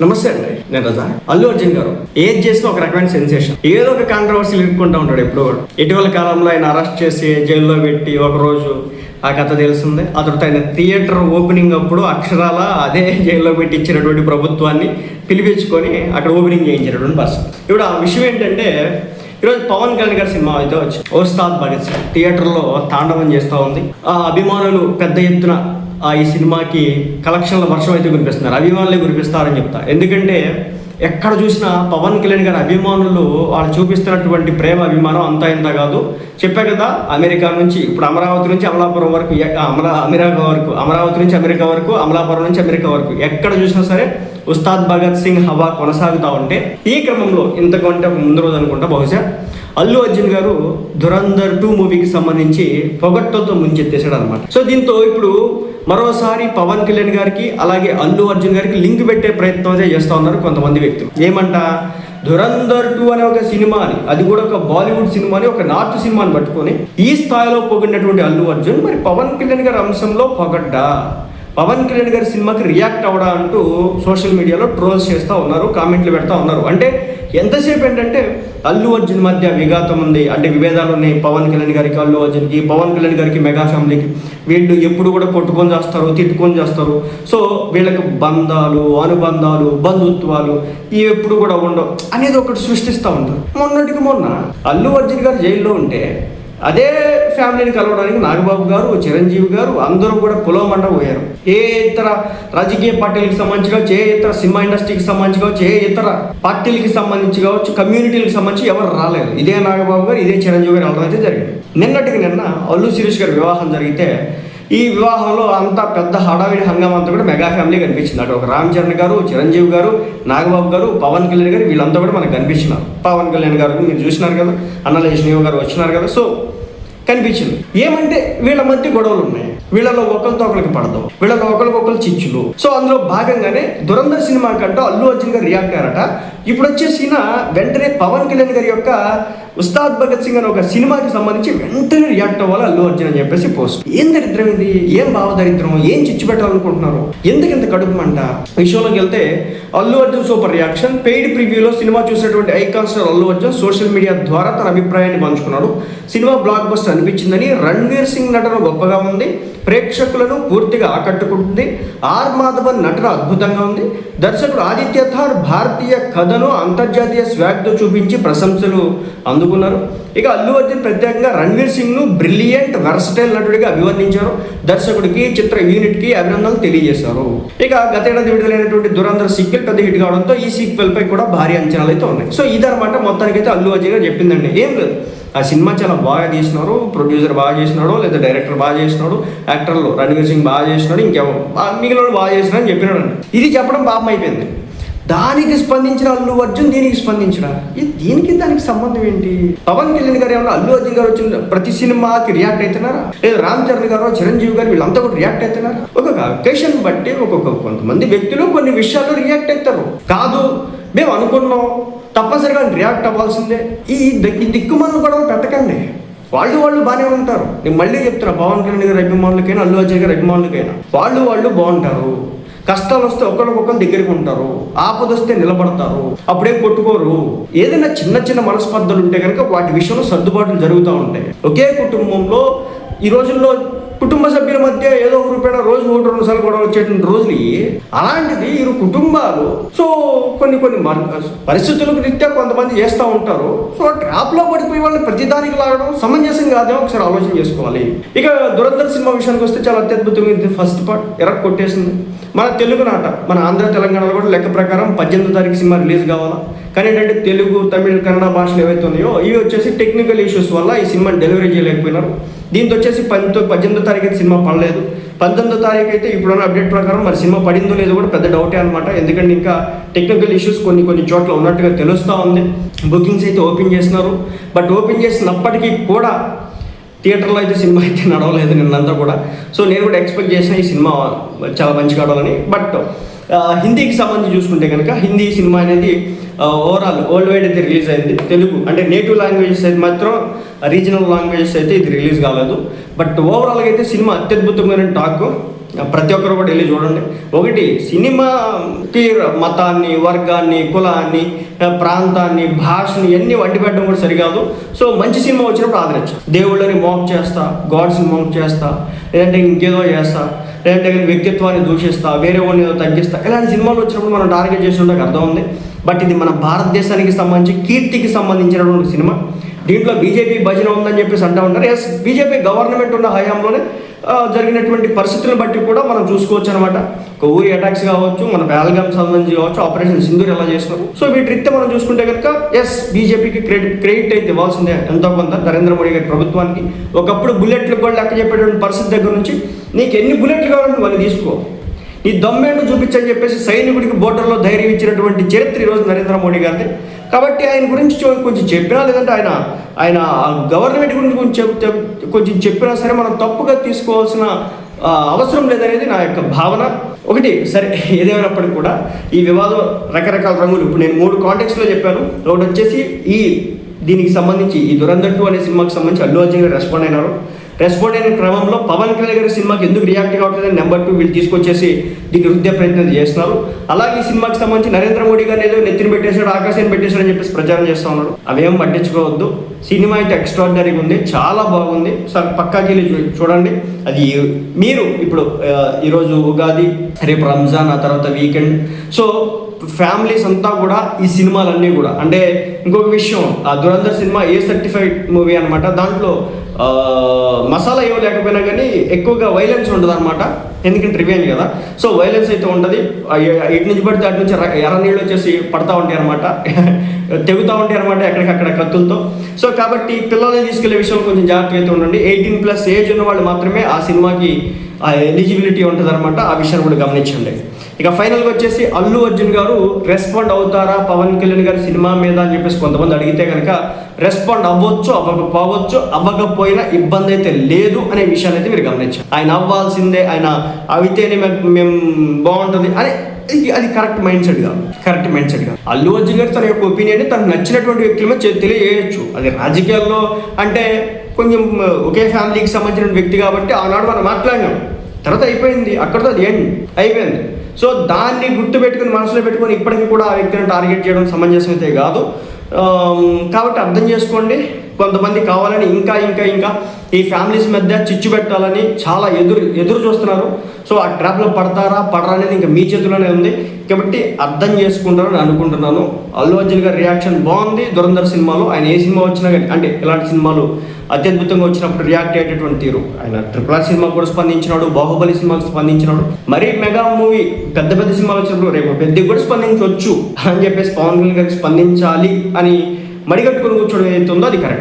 నమస్తే అండి, నేను రజా. అల్లు అర్జున్ గారు ఏది చేసినా ఒక రకమైన సెన్సేషన్, ఏదో ఒక కాంట్రవర్సీలు ఇరుక్కుంటూ ఉంటాడు ఎప్పుడు కూడా. ఇటీవల కాలంలో ఆయన అరెస్ట్ చేసి జైల్లో పెట్టి ఒకరోజు ఆ కథ తెలిసిందే. ఆ తర్వాత ఆయన థియేటర్ ఓపెనింగ్ అప్పుడు అక్షరాల అదే జైల్లో పెట్టి ఇచ్చినటువంటి ప్రభుత్వాన్ని పిలిపించుకొని అక్కడ ఓపెనింగ్ చేయించినటువంటి పరిస్థితి. ఇప్పుడు ఆ విషయం ఏంటంటే, ఈరోజు పవన్ కళ్యాణ్ గారి సినిమా అయితే వచ్చి ఉస్తాద్ భగత్ సింగ్ థియేటర్లో తాండవం చేస్తూ ఉంది. ఆ అభిమానులు పెద్ద ఎత్తున ఈ సినిమాకి కలెక్షన్ల వర్షం అయితే కురిపిస్తున్నారు. అభిమానులే కురిపిస్తారని చెప్తా. ఎందుకంటే ఎక్కడ చూసినా పవన్ కళ్యాణ్ గారి అభిమానులు వాళ్ళు చూపిస్తున్నటువంటి ప్రేమ అభిమానం అంతా ఇంత కాదు. చెప్పా కదా, అమెరికా నుంచి ఇప్పుడు అమరావతి నుంచి అమలాపురం వరకు, అమరావతి నుంచి అమెరికా వరకు, అమలాపురం నుంచి అమెరికా వరకు ఎక్కడ చూసినా సరే ఉస్తాద్ భగత్ సింగ్ హవా కొనసాగుతూ ఉంటే, ఈ క్రమంలో ఇంతకంటే ముందు రోజు అనుకుంటా బహుశా అల్లు అర్జున్ గారు ధురంధర్ 2 మూవీకి సంబంధించి పొగట్టతో ముంచెత్తేసాడు అనమాట. సో దీంతో ఇప్పుడు మరోసారి పవన్ కళ్యాణ్ గారికి అలాగే అల్లు అర్జున్ గారికి లింక్ పెట్టే ప్రయత్నం అయితే చేస్తూ ఉన్నారు కొంతమంది వ్యక్తులు. ఏమంట, ధురంధర్ 2 అనే ఒక సినిమాని, అది కూడా ఒక బాలీవుడ్ సినిమాని, ఒక నార్త్ సినిమాని పట్టుకొని ఈ స్థాయిలో పొగిడినటువంటి అల్లు అర్జున్ మరి పవన్ కళ్యాణ్ గారి అంశంలో పొగడ్డా, పవన్ కళ్యాణ్ గారి సినిమాకి రియాక్ట్ అవడా అంటూ సోషల్ మీడియాలో ట్రోల్స్ చేస్తూ ఉన్నారు, కామెంట్లు పెడతా ఉన్నారు. అంటే ఎంతసేపు ఏంటంటే అల్లు అర్జున్ మధ్య విఘాతం ఉంది, అంటే విభేదాలు ఉన్నాయి పవన్ కళ్యాణ్ గారికి, అల్లు అర్జున్కి, పవన్ కళ్యాణ్ గారికి, మెగా ఫ్యామిలీకి. వీళ్ళు ఎప్పుడు కూడా కొట్టుకొని చేస్తారు, తిట్టుకొని చేస్తారు. సో వీళ్ళకి బంధాలు, అనుబంధాలు, బంధుత్వాలు ఇవి ఎప్పుడు కూడా ఉండవు అనేది ఒకటి సృష్టిస్తూ ఉంటారు. మొన్నటికి మొన్న అల్లు అర్జున్ గారు జైల్లో ఉంటే అదే ఫ్యామిలీని కలవడానికి నాగబాబు గారు, చిరంజీవి గారు అందరూ కూడా పొలమంట పోయారు. ఏ ఇతర రాజకీయ పార్టీలకు సంబంధించి కావచ్చు, ఏ ఇతర సినిమా ఇండస్ట్రీకి సంబంధించి కావచ్చు, ఏ ఇతర పార్టీలకి సంబంధించి కావచ్చు, కమ్యూనిటీలకు సంబంధించి ఎవరు రాలేదు. ఇదే నాగబాబు గారు, ఇదే చిరంజీవి గారు వెళ్ళడం అయితే జరిగింది. నిన్న అల్లు శిరీష్ గారి వివాహం జరిగితే ఈ వివాహంలో అంతా పెద్ద హడావిడి హంగామా అంతా కూడా మెగా ఫ్యామిలీ కనిపించింది. అటు ఒక రామ్ చరణ్ గారు, చిరంజీవి గారు, నాగబాబు గారు, పవన్ కళ్యాణ్ గారు, వీళ్ళంతా కూడా మనకు కనిపించినారు. పవన్ కళ్యాణ్ గారు మీరు చూసినారు కదా, అన్నలేష్ణివ్ గారు వచ్చినారు కదా. సో కనిపించింది. ఏమంటే వీళ్ళ మధ్య గొడవలు ఉన్నాయి, వీళ్ళలో ఒకరితో ఒకరికి పడదాం, వీళ్ళలో ఒకరికొకరు చిచ్చులు. సో అందులో భాగంగానే దురంధర్ సినిమా కంటూ అల్లు అర్జున్ గారు రియాక్ట్ అయ్యారట. ఇప్పుడు వచ్చేసిన వెంటనే పవన్ కళ్యాణ్ గారి యొక్క ఉస్తాద్ భగత్ సింగ్ అనే ఒక సినిమాకి సంబంధించి వెంటనే రియాక్ట్ అవ్వాలి అల్లు అర్జున్ అని చెప్పేసి పోస్ట్. ఏం దరిద్రం ఇది, ఏం భావదరిద్రం, ఏం చిచ్చు పెట్టాలనుకుంటున్నారు, ఎందుకు ఇంత కడుపుమంట? విషయంలోకి వెళ్తే Allu Arjun super reaction. Paid ప్రివ్యూలో సినిమా చూసినటువంటి icon star Allu Arjun social media ద్వారా తన అభిప్రాయాన్ని పంచుకున్నాడు. సినిమా బ్లాక్ బస్టర్ అనిపించిందని, రణ్వీర్ సింగ్ నటన గొప్పగా ఉంది, ప్రేక్షకులను పూర్తిగా ఆకట్టుకుంటుంది, ఆర్ మాధవన్ నటన అద్భుతంగా ఉంది, దర్శకుడు ఆదిత్య థార్ భారతీయ కథను అంతర్జాతీయ స్వాగ్తో చూపించి ప్రశంసలు అందుకున్నారు. ఇక అల్లు అర్జున్ ప్రత్యేకంగా రణ్వీర్ సింగ్ను బ్రిలియంట్ వెర్సటైల్ నటుడిగా అభివర్ణించారు. దర్శకుడికి, చిత్ర యూనిట్కి అభినందనలు తెలియజేశారు. ఇక గతేడాది విడుదలైనటువంటి దురంధర్ సీక్వెల్ పెద్ద హిట్ కావడంతో ఈ సీక్వెల్ పై కూడా భారీ అంచనాలు అయితే ఉన్నాయి. సో ఇదన్నమాట మొత్తానికైతే అల్లు అర్జున్ గారు చెప్పిందండి. ఏం లేదు, ఆ సినిమా చాలా బాగా చేసినారు, ప్రొడ్యూసర్ బాగా చేసినాడు, లేదా డైరెక్టర్ బాగా చేసినాడు, యాక్టర్లు రణ్వీర్ సింగ్ బాగా చేసినాడు, మిగిలిన బాగా చేసినాడు అని చెప్పినాడు. ఇది చెప్పడం పాపం అయిపోయింది. దానికి స్పందించిన అల్లు అర్జున్ దీనికి స్పందించిన దీనికి దానికి సంబంధం ఏంటి? పవన్ కళ్యాణ్ గారు ఏమన్నా అల్లు అర్జున్ గారు వచ్చిన ప్రతి సినిమాకి రియాక్ట్ అవుతున్నారా? లేదా రామ్ చరణ్ గారు, చిరంజీవి గారు వీళ్ళంతా కూడా రియాక్ట్ అవుతున్నారా? ఒక్కొక్క అకేషన్ బట్టి కొంతమంది వ్యక్తులు కొన్ని విషయాల్లో రియాక్ట్ అవుతారు. కాదు మేము అనుకున్నాం, తప్పనిసరిగా రియాక్ట్ అవ్వాల్సిందే. ఈ దిక్కుమన్ను కూడా పెట్టకండి. వాళ్ళు బాగానే ఉంటారు. నేను మళ్ళీ చెప్తున్నా, పవన్ కళ్యాణ్ గారి అభిమానులకైనా, అల్లు అర్జున్ గారి అభిమానులకైనా వాళ్ళు బాగుంటారు. కష్టాలు వస్తే ఒకరికొకరు దగ్గరికి ఉంటారు, ఆపదొస్తే నిలబడతారు, అప్పుడే కొట్టుకోరు. ఏదైనా చిన్న మనస్పర్ధలు ఉంటే కనుక వాటి విషయంలో సర్దుబాట్లు జరుగుతూ ఉంటాయి. ఒకే కుటుంబంలో ఈ రోజుల్లో కుటుంబ సభ్యుల మధ్య ఏదో ఒక రూపాయన రోజు 1-2 సార్లు గొడవ వచ్చేటువంటి రోజులు. అలాంటిది ఇరు కుటుంబాలు సో కొన్ని పరిస్థితులకు రీత్యా కొంతమంది చేస్తూ ఉంటారు. సో ట్రాప్లో పడిపోయి వాళ్ళని ప్రతిదానికి లాగడం సమంజసం కాదేమో ఒకసారి ఆలోచన చేసుకోవాలి. ఇక దురంధర్ సినిమా విషయానికి వస్తే చాలా అత్యద్భుతమైంది. ఫస్ట్ పార్ట్ ఎరక్ కొట్టేసింది. మన తెలుగు నాట, మన ఆంధ్ర తెలంగాణలో కూడా లెక్క ప్రకారం 18వ తారీఖు సినిమా రిలీజ్ కావాలా. కానీ ఏంటంటే తెలుగు, తమిళ, కన్నడ భాషలు ఏవైతే ఉన్నాయో ఇవి వచ్చేసి టెక్నికల్ ఇష్యూస్ వల్ల ఈ సినిమాని డెలివరీ చేయలేకపోయినారు. దీంతో వచ్చేసి 18వ తారీఖు అయితే సినిమా పడలేదు. 19వ తారీఖు అయితే ఇప్పుడున్న అప్డేట్ ప్రకారం మరి సినిమా పడిందో లేదో కూడా పెద్ద డౌటే అనమాట. ఎందుకంటే ఇంకా టెక్నికల్ ఇష్యూస్ కొన్ని చోట్ల ఉన్నట్టుగా తెలుస్తూ ఉంది. బుకింగ్స్ అయితే ఓపెన్ చేసినారు. బట్ ఓపెన్ చేసినప్పటికీ కూడా థియేటర్లో అయితే సినిమా అయితే నడవలేదు నిన్నంతా కూడా. సో నేను కూడా ఎక్స్పెక్ట్ చేసిన ఈ సినిమా చాలా మంచిగా ఆడాలని. బట్ హిందీకి సంబంధించి చూసుకుంటే కనుక హిందీ సినిమా అనేది ఓవరాల్ వరల్డ్ వైడ్ అయితే రిలీజ్ అయింది. తెలుగు అంటే నేటివ్ లాంగ్వేజెస్ అయితే మాత్రం, రీజనల్ లాంగ్వేజెస్ అయితే ఇది రిలీజ్ కాలేదు. బట్ ఓవరాల్గా అయితే సినిమా అత్యద్భుతమైన టాక్. ప్రతి ఒక్కరు కూడా వెళ్ళి చూడండి. ఒకటి, సినిమాకి మతాన్ని, వర్గాన్ని, కులాన్ని, ప్రాంతాన్ని, భాషని ఇవన్నీ వండి పెట్టడం కూడా సరికాదు. సో మంచి సినిమా వచ్చినప్పుడు ఆదరించాలి. దేవుళ్ళని మోక్ చేస్తా, గాడ్స్ని మోక్ చేస్తా, లేదంటే ఇంకేదో చేస్తా, లేదంటే వ్యక్తిత్వాన్ని దూషిస్తా, వేరే వాడిని ఏదో తగ్గిస్తా, ఇలాంటి సినిమాలు వచ్చినప్పుడు మనం టార్గెట్ చేసినట్టు అర్థం ఉంది. బట్ ఇది మన భారతదేశానికి సంబంధించి కీర్తికి సంబంధించినటువంటి సినిమా. దీంట్లో బీజేపీ భజన ఉందని చెప్పేసి అంటూ ఉంటారు. ఎస్, బీజేపీ గవర్నమెంట్ ఉన్న హయాంలోనే జరిగినటువంటి పరిస్థితులను బట్టి కూడా మనం చూసుకోవచ్చు అనమాట. ఒక ఊరి అటాక్స్ కావచ్చు, మన పహల్గామ్ సంబంధించి కావచ్చు, ఆపరేషన్ సింధూర్ ఎలా చేస్తున్నారు. సో వీటి రీత్యా మనం చూసుకుంటే కనుక ఎస్, బీజేపీకి క్రెడిట్ అయితే ఇవ్వాల్సిందే ఎంతో కొంత. నరేంద్ర మోడీ గారి ప్రభుత్వానికి ఒకప్పుడు బుల్లెట్లకు కూడా లెక్క చెప్పేటువంటి పరిస్థితి దగ్గర నుంచి నీకు ఎన్ని బుల్లెట్లు కావాలంటే వాళ్ళు తీసుకో, నీ దమ్మేంటో చూపించని చెప్పేసి సైనికుడికి బోర్డర్లో ధైర్యం ఇచ్చినటువంటి చరిత్ర ఈరోజు నరేంద్ర మోడీ గారిది. కాబట్టి ఆయన గురించి కొంచెం చెప్పినా, లేదంటే ఆయన గవర్నమెంట్ గురించి కొంచెం చెప్పినా సరే మనం తప్పుగా తీసుకోవాల్సిన అవసరం లేదనేది నా యొక్క భావన. ఒకటి, సరే ఏదేమైనప్పటికీ కూడా ఈ వివాదం రకరకాల రంగులు, ఇప్పుడు నేను 3 కాంటెక్స్లో చెప్పాను. ఒకటి వచ్చేసి దీనికి సంబంధించి ఈ దురంధర్ 2 అనే సినిమాకి సంబంధించి అల్లు అర్జున్ గారు రెస్పాండ్ అయిన క్రమంలో పవన్ కళ్యాణ్ గారి సినిమాకి ఎందుకు రియాక్ట్ కావట్లేదని నెంబర్ 2 వీళ్ళు తీసుకొచ్చేసి దీన్ని వృద్ధి ప్రయత్నం చేస్తున్నారు. అలాగే ఈ సినిమాకి సంబంధించి నరేంద్ర మోడీ గారిని ఏదో నెత్తిని పెట్టేశాడు, ఆకాశాన్ని పెట్టేశాడు అని చెప్పేసి ప్రచారం చేస్తూ ఉన్నారు. అవేం పట్టించుకోవద్దు. సినిమా అయితే ఎక్స్ట్రాడినరీగా ఉంది, చాలా బాగుంది. సార్ పక్కాకి వెళ్ళి చూడండి. అది మీరు ఇప్పుడు ఈరోజు ఉగాది, రేపు రంజాన్, ఆ తర్వాత వీకెండ్. సో ఫ్యామిలీస్ అంతా కూడా ఈ సినిమాలన్నీ కూడా, అంటే ఇంకొక విషయం, ఆ దురంధర్ సినిమా ఏ సర్టిఫైడ్ మూవీ అనమాట. దాంట్లో మసాలా ఏమో లేకపోయినా కానీ ఎక్కువగా వైలెన్స్ ఉంటుంది అనమాట. ఎందుకంటే రివెంజ్ కదా. సో వైలెన్స్ అయితే ఉంటుంది. ఇటు నుంచి పడితే అటు నుంచి ఎర్ర నీళ్ళు వచ్చేసి పడతా ఉంటాయి అనమాట, తెగుతూ ఉంటాయి అనమాట ఎక్కడికక్కడ కత్తులతో. సో కాబట్టి పిల్లల్ని తీసుకెళ్లే విషయంలో కొంచెం జాగ్రత్తగా అయితే ఉండండి. 18+ ఏజ్ ఉన్న వాళ్ళు మాత్రమే ఆ సినిమాకి ఎలిజిబిలిటీ ఉంటుంది అనమాట. ఆ విషయాన్ని కూడా గమనించండి. ఇక ఫైనల్గా వచ్చేసి అల్లు అర్జున్ గారు రెస్పాండ్ అవుతారా పవన్ కళ్యాణ్ గారి సినిమా మీద అని చెప్పేసి కొంతమంది అడిగితే కనుక రెస్పాండ్ అవ్వచ్చు, అవ్వకపోవచ్చు. అవ్వకపోయినా ఇబ్బంది అయితే లేదు అనే విషయాన్ని అయితే మీరు గమనించారు. ఆయన అవ్వాల్సిందే, ఆయన అవితేనే మేము బాగుంటుంది అని, అది కరెక్ట్ మైండ్ సెట్ కాదు. అల్లు అర్జున్ గారు తన యొక్క ఒపీనియన్ తనకు నచ్చినటువంటి వ్యక్తుల మీద తెలియజేయచ్చు. అది రాజకీయాల్లో అంటే కొంచెం ఒకే ఫ్యామిలీకి సంబంధించిన వ్యక్తి కాబట్టి ఆనాడు మనం మాట్లాడినాం, తర్వాత అయిపోయింది, అక్కడితో అది అయిపోయింది. సో దాన్ని గుర్తుపెట్టుకుని మనసులో పెట్టుకొని ఇప్పటికీ కూడా ఆ వ్యక్తిని టార్గెట్ చేయడం సమంజసం అయితే కాదు. కాబట్టి అర్థం చేసుకోండి. కొంతమంది కావాలని ఇంకా ఈ ఫ్యామిలీస్ మధ్య చిచ్చు పెట్టాలని చాలా ఎదురు చూస్తున్నారు. సో ఆ ట్రాప్లో పడతారా పడరా అనేది ఇంకా మీ చేతిలోనే ఉంది. కాబట్టి అర్థం చేసుకుంటారని అనుకుంటున్నాను. అల్లు అర్జున్ గారి రియాక్షన్ బాగుంది దురంధర్ సినిమాలో. ఆయన ఏ సినిమా వచ్చినా కానీ, అంటే ఇలాంటి సినిమాలు అత్యద్భుతంగా వచ్చినప్పుడు రియాక్ట్ అయ్యేటటువంటి తీరు. ఆయన RRR సినిమాకు కూడా స్పందించినాడు, బాహుబలి సినిమాకు స్పందించినాడు. మరీ మెగా మూవీ పెద్ద సినిమాలు వచ్చినప్పుడు రేపు పెద్దకి కూడా స్పందించవచ్చు అని చెప్పేసి పవన్ కళ్యాణ్ గారికి స్పందించాలి అని మడిగట్టుకుని కూర్చోవడం ఏదైతే ఉందో అది కరెక్ట్.